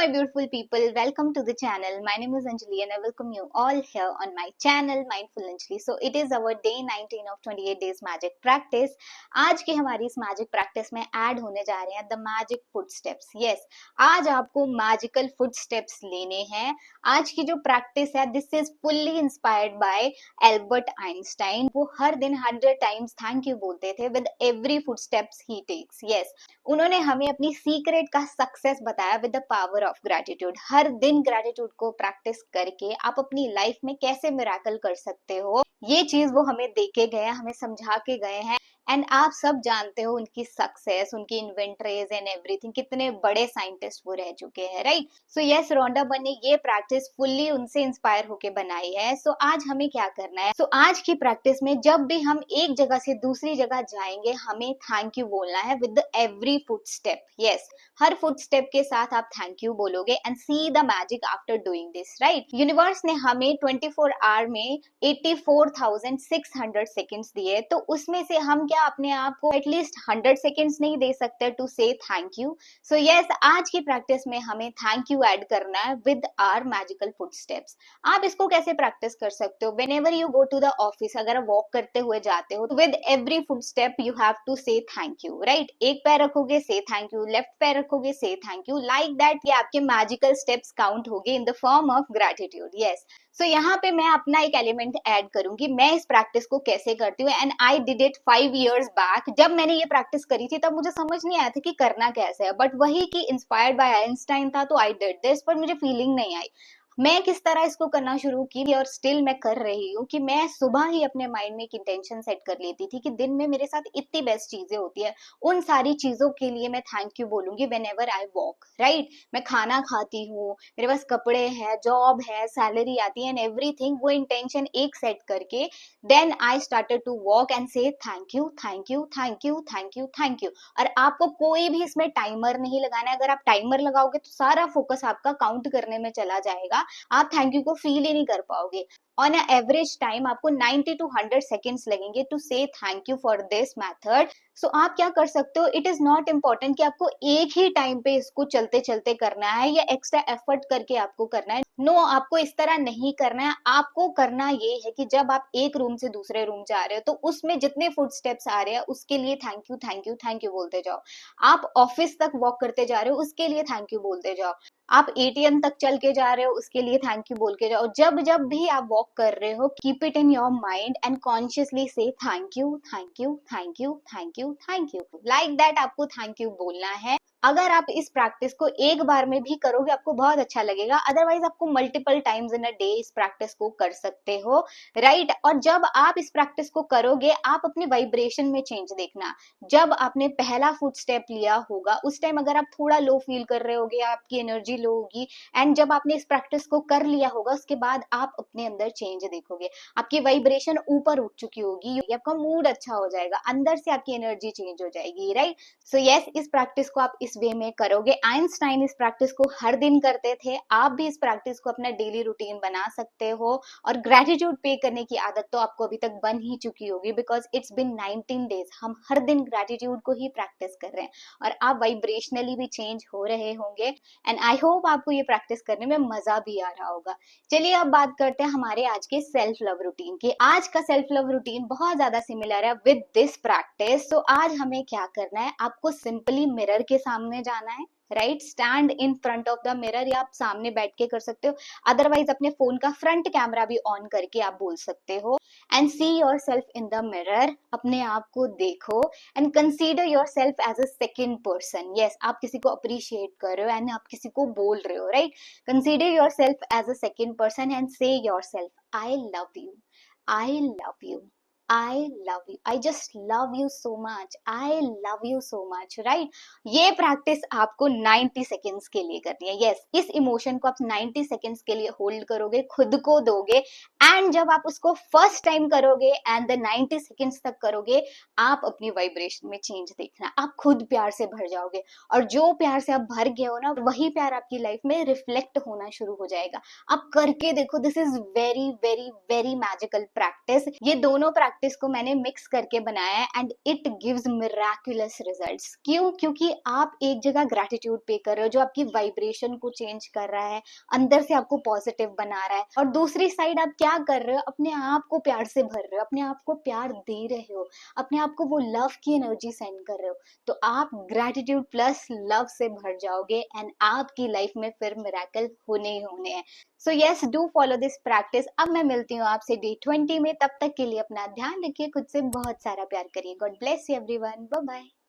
my beautiful people, welcome to the channel. My name is Anjali and I welcome you all here on my channel Mindful Anjali. So it is our day 19 of 28 days magic practice. आज की हमारी इस magic practice में add होने जा रहे हैं the magic footsteps. Yes, आज आपको मैजिकल फुटस्टेप्स लेने हैं. आज की जो प्रैक्टिस है this is fully inspired by Albert Einstein. वो हर दिन 100 टाइम्स थैंक यू बोलते थे with every footsteps he takes. Yes, उन्होंने हमें अपनी सीक्रेट का सक्सेस बताया with the power of gratitude. हर दिन ग्रेटिट्यूड को प्रैक्टिस करके आप अपनी लाइफ में कैसे मिरेकल कर सकते हो, ये चीज वो हमें दे के गए, हमें समझा के गए हैं. एंड आप सब जानते हो उनकी सक्सेस, उनकी इन्वेंटरीज एंड एवरीथिंग, कितने बड़े साइंटिस्ट वो रह चुके हैं, right. So yes, Rhonda Byrne ने ये प्रैक्टिस फुल्ली उनसे इंस्पायर होके बनाई है. सो आज हमें क्या करना है, आज की प्रैक्टिस में जब भी हम एक जगह से दूसरी जगह जाएंगे हमें थैंक यू बोलना है with every foot step. Yes, her foot step के साथ आप थैंक यू बोलोगे and see the magic after doing this, right. Universe ने हमें 24 आवर में 84,600 सेकेंड्स दिए, तो उसमें से हम क्या अपने आप को एटलीस्ट 100 सेकेंड्स नहीं दे सकते to say thank you. So yes, आज की प्रैक्टिस में हमें थैंक यू ऐड करना है विद आवर मैजिकल फुटस्टेप्स. आप इसको कैसे प्रैक्टिस कर सकते हो, whenever you go to the office, अगर आप वॉक करते हुए जाते हो, with every footstep you have to say thank you, right. एक पैर रखोगे से थैंक यू, लेफ्ट पैर रखोगे से थैंक यू, लाइक दैट. ये आपके मैजिकल स्टेप्स काउंट होंगे in the form of gratitude. Yes, so यहाँ पे मैं अपना एक एलिमेंट ऐड करूंगी. मैं इस प्रैक्टिस को कैसे करती हूँ and I did it 5 years back. जब मैंने ये प्रैक्टिस करी थी तब मुझे समझ नहीं आया था कि करना कैसे है, बट वही कि इंस्पायर्ड बाय आइंस्टाइन था तो आई डिड दिस, पर मुझे फीलिंग नहीं आई. मैं किस तरह इसको करना शुरू की और स्टिल मैं कर रही हूँ कि मैं सुबह ही अपने माइंड में एक इंटेंशन सेट कर लेती थी कि दिन में मेरे साथ इतनी बेस्ट चीजें होती है, उन सारी चीजों के लिए मैं थैंक यू बोलूंगी व्हेनेवर आई वॉक, राइट. मैं खाना खाती हूँ, मेरे पास कपड़े हैं, जॉब है, सैलरी आती है एंड एवरीथिंग. वो इंटेंशन एक सेट करके then I started to walk and say thank you thank you thank you thank you thank you. और आपको कोई भी इसमें टाइमर नहीं लगाना है. अगर आप टाइमर लगाओगे तो सारा फोकस आपका काउंट करने में चला जाएगा, आप थैंक यू को फील ही नहीं कर पाओगे. ऑन एवरेज टाइम आपको 90 to 100 सेकेंड्स लगेंगे to say thank you for this method. So आप क्या कर सकते हो, इट इज नॉट इम्पोर्टेंट कि आपको एक ही टाइम पे इसको चलते चलते करना है या एक्स्ट्रा एफर्ट करके आपको करना है. नो, आपको इस तरह नहीं करना है. आपको करना ये है कि जब आप एक रूम से दूसरे रूम जा रहे हो तो उसमें जितने फुट स्टेप्स आ रहे हैं उसके लिए thank you thank you thank you बोलते जाओ. आप ऑफिस तक वॉक करते जा रहे हो उसके लिए थैंक यू बोलते जाओ. आप एटीएम तक चल के जा रहे हो उसके लिए थैंक यू बोल के जाओ. जब जब भी आप वॉक कर रहे हो keep it in your mind and consciously say thank you thank you thank you thank you thank you, like that आपको थैंक यू बोलना है. अगर आप इस प्रैक्टिस को एक बार में भी करोगे आपको बहुत अच्छा लगेगा. अदरवाइज आपको multiple times in a day इस प्रैक्टिस को कर सकते हो, राइट. और जब आप इस प्रैक्टिस को करोगे आप अपने वाइब्रेशन में चेंज देखना. जब आपने पहला फुट स्टेप लिया होगा उस टाइम अगर आप थोड़ा लो फील कर रहे होगे, आपकी एनर्जी लो होगी, एंड जब आपने इस प्रैक्टिस को कर लिया होगा उसके बाद आप अपने अंदर चेंज देखोगे. आपकी वाइब्रेशन ऊपर उठ चुकी होगी, आपका मूड अच्छा हो जाएगा, अंदर से आपकी एनर्जी चेंज हो जाएगी, राइट. सो यस, इस प्रैक्टिस को आप इस वे में करोगे. आइंस्टाइन इस प्रैक्टिस को हर दिन करते थे, आप भी इस प्रैक्टिस को अपना डेली रूटीन बना सकते हो. और ग्रेटिट्यूड पे करने की आदत तो आपको अभी तक बन ही चुकी होगी बिकॉज इट्स बिन 19 डेज. हम हर दिन ग्रेटिट्यूड को ही प्रैक्टिस कर रहे हैं और आप वाइब्रेशनली भी चेंज हो रहे होंगे एंड आई होप आपको ये प्रैक्टिस करने में मजा भी आ रहा होगा. चलिए अब बात करते हैं हमारे आज के सेल्फ लव रूटीन की. आज का सेल्फ लव रूटीन बहुत ज्यादा सिमिलर है विद दिस प्रैक्टिस. तो आज हमें क्या करना है, आपको सिंपली मिरर के सामने जाना है, right. Stand in front of the mirror, या आप सामने बैठ के कर सकते हो, अदरवाइज अपने फोन का फ्रंट कैमरा भी ऑन करके आप बोल सकते हो. And see yourself in the mirror, अपने आप को देखो and consider yourself as a second person. Yes, आप किसी को अप्रिशिएट कर रहे हो एंड आप किसी को बोल रहे हो, right. Consider yourself as a second person and say yourself I love you, I love you, I love you. I just love you so much. I love you so much. Right? ये practice आपको 90 seconds के लिए करनी है. Yes, इस emotion को आप 90 seconds के लिए होल्ड करोगे, खुद को दोगे, एंड जब आप उसको फर्स्ट टाइम करोगे एंड द 90 सेकेंड्स तक करोगे आप अपनी वाइब्रेशन में चेंज देखना. आप खुद प्यार से भर जाओगे और जो प्यार से आप भर गए हो ना वही प्यार आपकी लाइफ में रिफ्लेक्ट होना शुरू हो जाएगा. आप करके देखो, this is very very very magical practice. ये दोनों प्रैक्टिस प्रैक्टिस को मैंने मिक्स करके बनाया है and it gives miraculous results. क्यों? क्योंकि आप एक जगह ग्रेटिट्यूड पे कर रहे हो जो आपकी वाइब्रेशन को चेंज कर रहा है, अंदर से आपको पॉजिटिव बना रहा है, और दूसरी साइड आप क्या कर रहे हो, अपने आप को प्यार से भर रहे हो, अपने आप को प्यार दे रहे हो, अपने आप को वो लव की एनर्जी सेंड कर रहे हो। तो आप ग्रेटिट्यूड प्लस लव से भर जाओगे एंड आपकी लाइफ में फिर मिरेकल होने ही होने हैं। So yes, do follow this practice. अब मैं मिलती हूँ आपसे डे 20 में, तब तक के लिए अपना ध्यान रखिए, खुद से बहुत सारा प्यार करिए। God bless you everyone, bye bye.